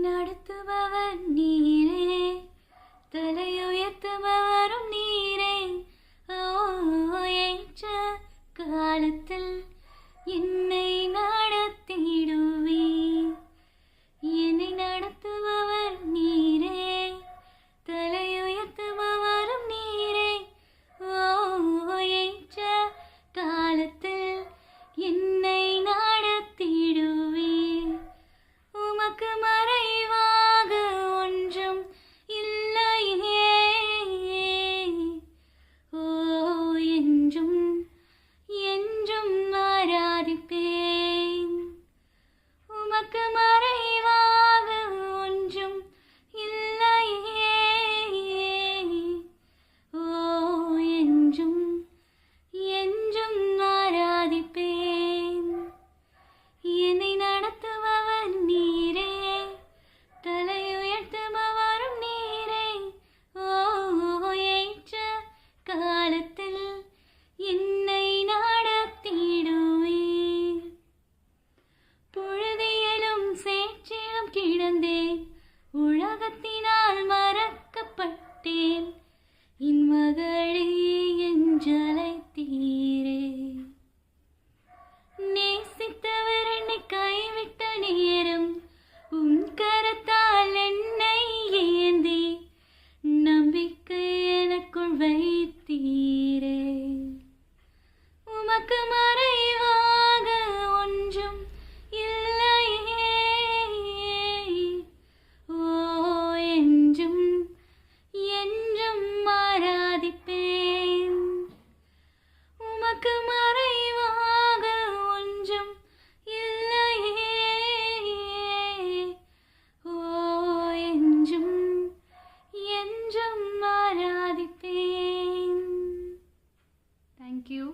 நடத்துபவர் நீரே, தலையுயர்த்துபவரும் நீரே. ஏற்ற காலத்தில் என்னை நடத்திடுவீர். என்னை நடத்துபவர் நீரே, தலையுயர்த்துபவரும் நீரே. ஏற்ற காலத்தில் என்னை நடத்திடுவீர். உமக்கு மறைவாக ஒன்றும் இல்லையே. என்றும் என்றும் ஆராதிப்பேன். உமக்கு மறைவாக ஒன்றும் இல்லையே. என்றும் என்றும் ஆராதிப்பேன். என்னை நடத்துபவர் நீரே, தலையுயர்த்துபவரும் நீரே. ஏற்ற காலத்தில் என்னை நடத்திடுவீர். பொழுதியலும் சேற்றிலும் கிடந்தேன், உலகத்தினால் மறக்கப்பட்டேன். என் மகளே என்றழைத்தீரே. நேசித்தவர் என்னை கைவிட்ட நேரம், உம் கரத்தால் என்னை ஏந்தி நம்பிக்கை எனக்குள் வைத்தீரே. உமக்கு மறைவாக ஒன்றும் இல்லையே. என்றும் என்றும் ஆராதிப்பேன். உமக்கு மறைவாக ஒன்றும் இல்லையே. என்றும் என்றும் ஆராதிப்பேன். Thank you.